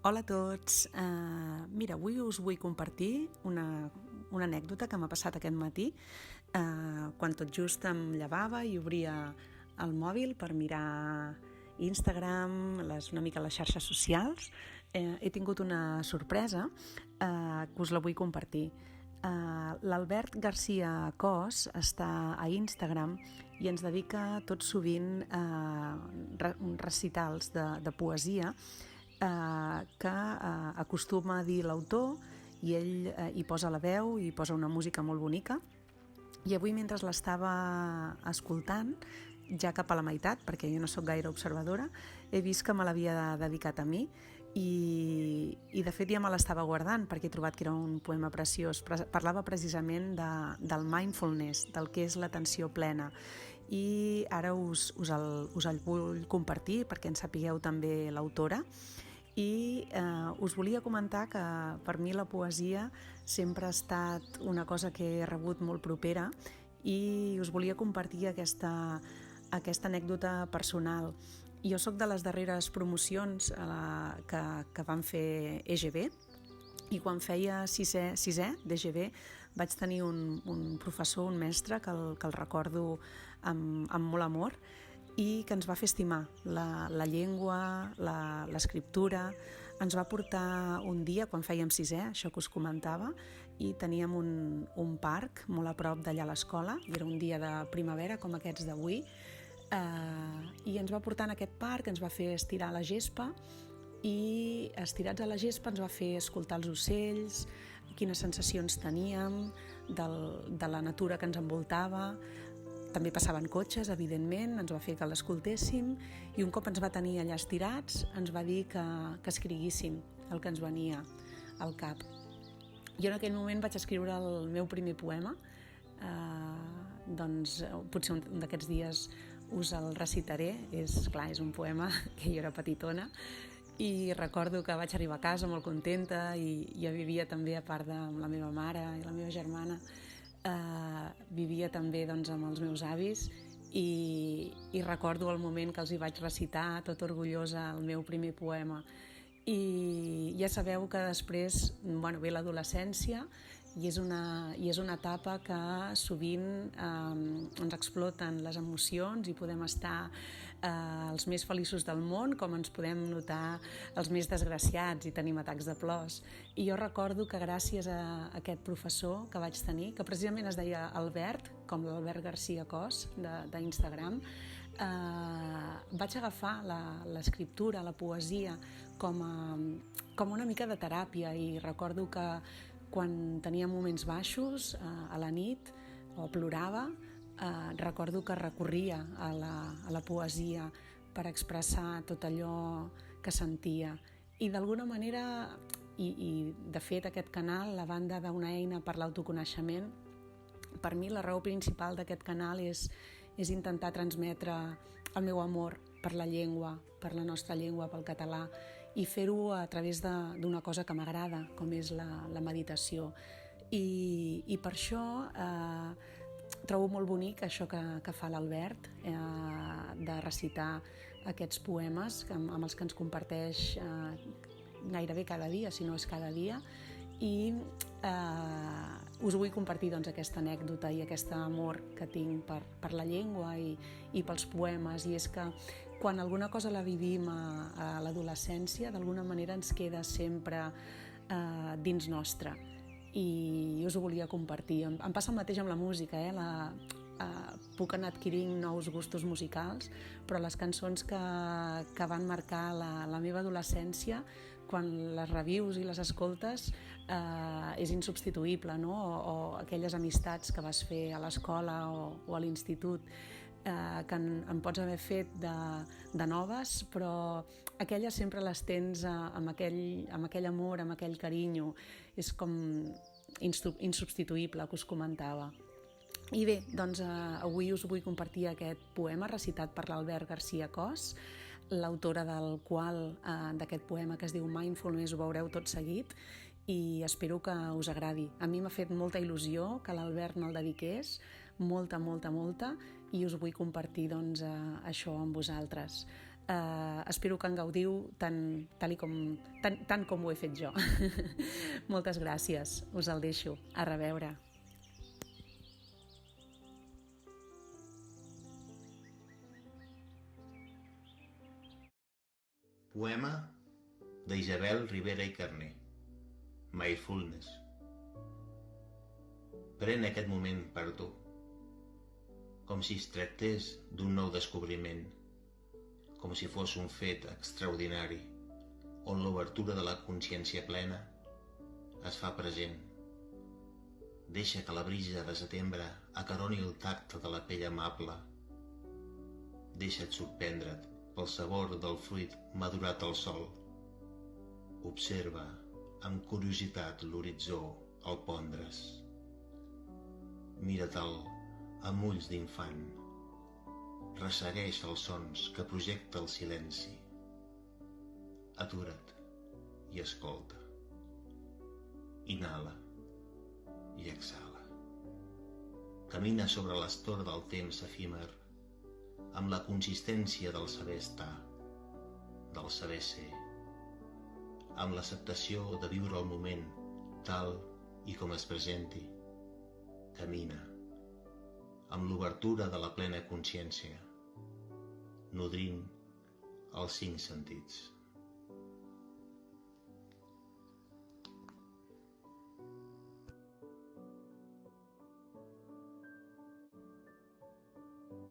Hola a tots. Mira, avui us vull compartir una anècdota que m'ha passat aquest matí quan tot just em llevava i obria el mòbil per mirar Instagram, una mica les xarxes socials. He tingut una sorpresa que us la vull compartir. L'Albert Garcia Cos està a Instagram i ens dedica tot sovint recitals de poesia que acostuma a dir l'autor i ell hi posa la veu i posa una música molt bonica. I avui, mentre l'estava escoltant, ja cap a la meitat, perquè jo no sóc gaire observadora, he vist que me l'havia dedicat a mi i de fet ja me l'estava guardant perquè he trobat que era un poema preciós. Parlava precisament del mindfulness, del que és l'atenció plena, i ara us el vull compartir perquè en sapigueu també l'autora. I us volia comentar que per mi la poesia sempre ha estat una cosa que he rebut molt propera i us volia compartir aquesta anècdota personal. Jo sóc de les darreres promocions que van fer EGB, i quan feia sisè d'EGB vaig tenir un professor, un mestre, que el recordo amb molt amor i que ens va fer estimar la llengua, l'escriptura. Ens va portar un dia, quan fèiem sisè, això que us comentava, i teníem un parc molt a prop d'allà a l'escola, i era un dia de primavera com aquests d'avui, i ens va portar en aquest parc, ens va fer estirar a la gespa, i estirats a la gespa ens va fer escoltar els ocells, quines sensacions teníem de la natura que ens envoltava. També passaven cotxes, evidentment, ens va fer que l'escoltéssim, i un cop ens va tenir allà estirats ens va dir que escriguíssim el que ens venia al cap. Jo en aquell moment vaig escriure el meu primer poema, doncs potser un d'aquests dies us el recitaré. És un poema que jo era petitona, i recordo que vaig arribar a casa molt contenta i jo vivia també, a part amb la meva mare i la meva germana, vivia també amb els meus avis, i recordo el moment que els hi vaig recitar tot orgullosa el meu primer poema. I ja sabeu que després ve l'adolescència i és una etapa que sovint ens exploten les emocions i podem estar els més feliços del món, com ens podem notar els més desgraciats i tenim atacs de plors. I jo recordo que gràcies a aquest professor que vaig tenir, que precisament es deia Albert, com l'Albert Garcia Cos d'Instagram, vaig agafar l'escriptura, la poesia, com una mica de teràpia. I recordo que quan tenia moments baixos a la nit o plorava, recordo que recorria a la poesia per expressar tot allò que sentia. I d'alguna manera, i de fet aquest canal, a banda d'una eina per l'autoconeixement, per mi la raó principal d'aquest canal és intentar transmetre el meu amor per la llengua, per la nostra llengua, pel català, i fer-ho a través d'una cosa que m'agrada, com és la meditació. I per això trobo molt bonic això que fa l'Albert, de recitar aquests poemes amb els que ens comparteix gairebé cada dia, si no és cada dia, i us vull compartir aquesta anècdota i aquest amor que tinc per la llengua i pels poemes. I és que quan alguna cosa la vivim a l'adolescència, d'alguna manera ens queda sempre dins nostre, i us ho volia compartir. Em passa el mateix amb la música, puc anar adquirint nous gustos musicals, però les cançons que van marcar la meva adolescència, quan les revius i les escoltes, és insubstituïble, no? O aquelles amistats que vas fer a l'escola o a l'institut, que en pots haver fet de noves, però aquelles sempre les tens amb aquell amor, amb aquell carinyo. És com insubstituïble, que us comentava. I bé, avui us vull compartir aquest poema recitat per l'Albert Garcia Cos, l'autora d'aquest poema, que es diu Mindfulness. Ho veureu tot seguit i espero que us agradi. A mi m'ha fet molta il·lusió que l'Albert me'l dediqués, molta, molta, molta, i us vull compartir això amb vosaltres. Espero que en gaudiu tant com ho he fet jo. Moltes gràcies, us el deixo. A reveure. Poema d'Isabel Ribera i Carner. Mindfulness. Pren aquest moment per tu, com si es tractés d'un nou descobriment, com si fos un fet extraordinari, on l'obertura de la consciència plena es fa present. Deixa que la brisa de setembre acaroni el tacte de la pell amable. Deixa't sorprendre't pel sabor del fruit madurat al sol. Observa amb curiositat l'horitzó al pondre's. Mira-te'l amb ulls d'infant. Ressegueix els sons que projecta el silenci. Atura't i escolta. Inhala i exhala. Camina sobre l'estor del temps efímer, amb la consistència del saber estar, del saber ser, amb l'acceptació de viure el moment tal i com es presenti. Camina, amb l'obertura de la plena consciència, nodrint els 5 sentits.